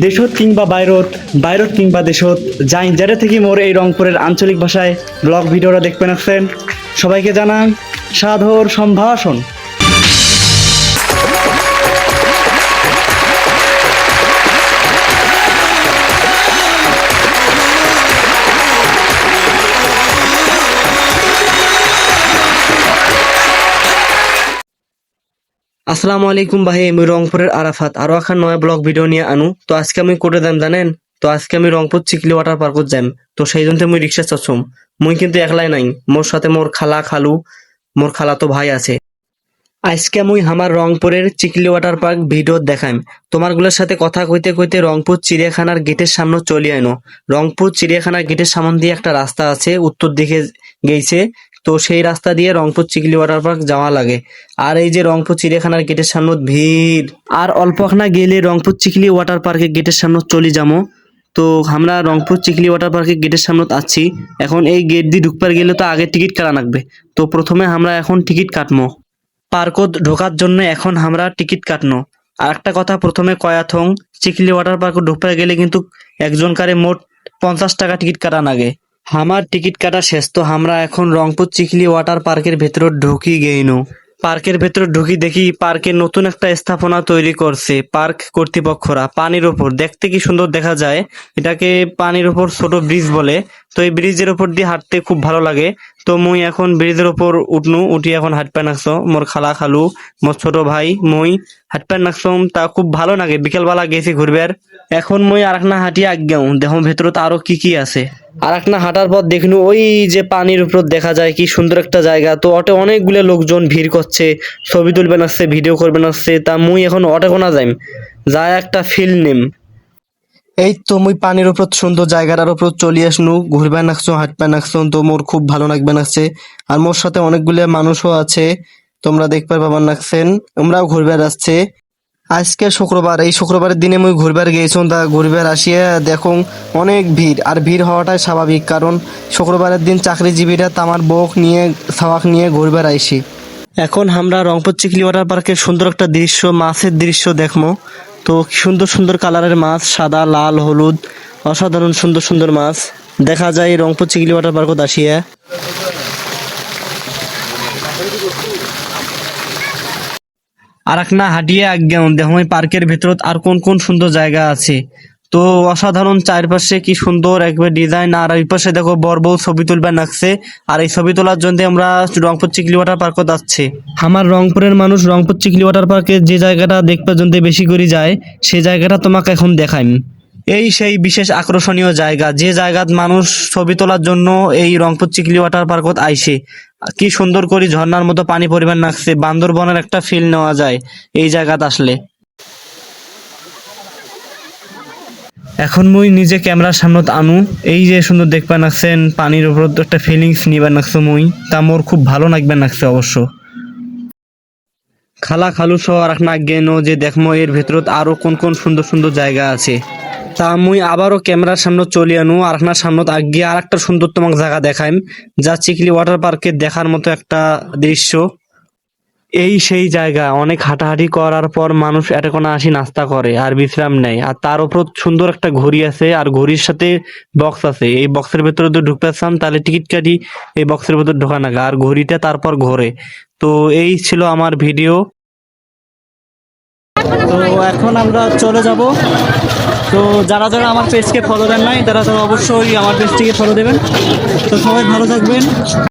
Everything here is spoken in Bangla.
দেশত কিংবা বাইরত বাইরত কিংবা দেশত যাই যেটা থেকে মোর এই রংপুরের আঞ্চলিক ভাষায় ব্লগ ভিডিওটা দেখবেন আসছেন সবাইকে জানান সাদর সম্ভাষণ। আসসালামু আলাইকুম ভাই, আমি রংপুরের আরাফাত আরো এখন নয়া ব্লগ ভিডিও নিয়ে আনু। তো আজকে আমি কোটে যাম জানেন, তো আজকে আমি রংপুর চিকলি ওয়াটার পার্কত যাম। তো সেই জন্য মুই রিক্সা চাচ্ছুম। মুই কিন্তু একলাই নাই, মোর সাথে মোর খালা খালু মোর খালা তো ভাই আছে। আজকে মুই আমার রংপুরের চিকলি ওয়াটার পার্ক ভিডিও দেখাইম। তোমারগুলোর সাথে কথা কইতে কইতে রংপুর চিড়িয়াখানার গেটের সামনে চলে আইনো। রংপুর চিড়িয়াখানার গেটের সামনে দিয়ে একটা রাস্তা আছে, উত্তর দিকে গেছে। তো সেই রাস্তা দিয়ে রংপুর চিকলি ওয়াটার পার্ক যাওয়া লাগে। আর এই যে রংপুর চিড়িয়াখানার গেটের সামনে ভিড়, আর অল্প না গেলে রংপুর চিকলি ওয়াটার পার্কের গেটের সামনে চলে যাবো। তো আমরা রংপুর চিকলি ওয়াটার পার্কের গেটের সামনে আছি। এখন এই গেট দিয়ে ঢুকবার গেলে তো আগে টিকিট কাটা লাগবে। তো প্রথমে আমরা এখন টিকিট কাটবো পার্কত ঢোকার জন্য। এখন আমরা টিকিট কাটনো। আর একটা কথা প্রথমে কয়াথং, চিকলি ওয়াটার পার্ক ঢুকতে গেলে কিন্তু একজন কারে মোট 50 টাকা টিকিট কাটা লাগে। আমার টিকিট কাটা শেষ। তো আমরা এখন রংপুর চিকলি ওয়াটার পার্কের ভেতর ঢুকি গেইনো। পার্কের ভেতর ঢুকি দেখি পার্কে নতুন একটা স্থাপনা তৈরি করছে পার্ক কর্তৃপক্ষরা। পানির ওপর দেখতে কি সুন্দর দেখা যায়। এটাকে পানির ওপর ছোট ব্রিজ বলে। তো এই ব্রিজের ওপর দিয়ে হাঁটতে খুব ভালো লাগে। তো মুই এখন ব্রিজের ওপর উঠি এখন হাঁটপা নাকছো মোর খালা খালু মোর ছোট ভাই মুই হাঁটপা নাকছম। তা খুব ভালো লাগে, বিকেলবেলা গেছি ঘুরবার। এখন মুই আরেকনা হাঁটি আজ্ঞাও দেখো ভেতরত আরো কি কি আছে। আরেকনা হাঁটার পর দেখনু ওই যে পানির উপর দেখা যায় কি সুন্দর একটা জায়গা। তো অটে অনেকগুলো লোকজন ভিড় করছে, ছবি তুলবেন আসছে, ভিডিও করবেন আসছে। তা মুই এখন অটে কোনা যাইম, যা একটা ফিল নেম। এই তো মুই পানির উপর সুন্দর জায়গাটার উপর চলে আসনু, ঘুরবে নাকছো হাঁটবে নাকছো। তো মোর খুব ভালো লাগবে নাকছে। আর মোর সাথে অনেকগুলো মানুষও আছে, তোমরা দেখতে পাবার নাকছেন। আমরাও ঘুরবার আসছে। আজকে শুক্রবার, এই শুক্রবারের দিনে মুই ঘুরবার গেছিলাম। তা ঘুরবার আসিয়া দেখো অনেক ভিড়। আর ভিড় হওয়াটাই স্বাভাবিক, কারণ শুক্রবারের দিন চাকরিজীবীরা তামার বউক নিয়ে সাওয়াক নিয়ে ঘুরবার আইসি। এখন আমরা রংপুর চিকলি ওয়াটার পার্কের সুন্দর একটা দৃশ্য, মাছের দৃশ্য দেখবো। তো কি সুন্দর সুন্দর কালারের মাছ, সাদা লাল হলুদ, অসাধারণ সুন্দর সুন্দর মাছ দেখা যায় রংপুর চিকলি ওয়াটার পার্কত আসিয়া। আর এক না হাঁটিয়ে আজ্ঞান দেখো এই পার্কের ভেতরত আর কোন কোন সুন্দর জায়গা আছে। তো অসাধারণ, চারপাশে কি সুন্দর একবার ডিজাইন। আর ওই পাশে দেখো বড় বউ ছবি তুলবার নাকছে। আর এই ছবি তোলার জন্য আমরা রংপুর চিকলি ওয়াটার পার্ক যাচ্ছে। আমার রংপুরের মানুষ রংপুর চিকলি ওয়াটার পার্কে যে জায়গাটা দেখবার জন্য বেশি করে যায়, সেই জায়গাটা তোমাকে এখন দেখাইম। এই সেই বিশেষ আকর্ষণীয় জায়গা, যে জায়গাত মানুষ ছবি তোলার জন্য এই রংপুর চিকলি ওয়াটার পার্কত আইসে। কি সুন্দর করে ঝর্ণার মতো পানি পরিমাণ নাকছে, বান্দরবনের একটা ফিল নেওয়া যায় এই জায়গাত আসলে। এখন মুই নিজে ক্যামেরার সামনে আনু, এই যে সুন্দর দেখবা নাকছেন পানির উপর একটা ফিলিংস নিবার নাকছে মুই। তা মোর খুব ভালো লাগবে নাকছে অবশ্য। খালা খালু সহ আর না গেনো যে দেখমো এর ভেতরত আরো কোন কোন সুন্দর সুন্দর জায়গা আছে। তা মুই আবারও ক্যামেরার সামনে চলে আনু, আর আপনার সামনে আগিয়ে আর একটা সুন্দর তোমাকে জায়গা দেখাইম, যা চিকলি ওয়াটার পার্কে দেখার মতো একটা দৃশ্য। এই সেই জায়গা, অনেক হাঁটাহাঁটি করার পর মানুষ এটা কোনো আসি নাস্তা করে আর বিশ্রাম নেয়। আর তার উপর সুন্দর একটা ঘড়ি আছে, আর ঘড়ির সাথে বক্স আছে। এই বক্সের ভেতরে যদি ঢুকতে চান তাহলে টিকিট কাটি এই বক্সের ভেতর ঢোকা নাগা, আর ঘড়িটা তারপর ঘোরে। তো এই ছিল আমার ভিডিও। তো এখন আমরা চলে যাব। তো যারা যারা আমার পেজকে ফলো দেন নাই তারা তো অবশ্যই আমার পেজটিকে ফলো দেবেন। তো সবাই ভালো থাকবেন।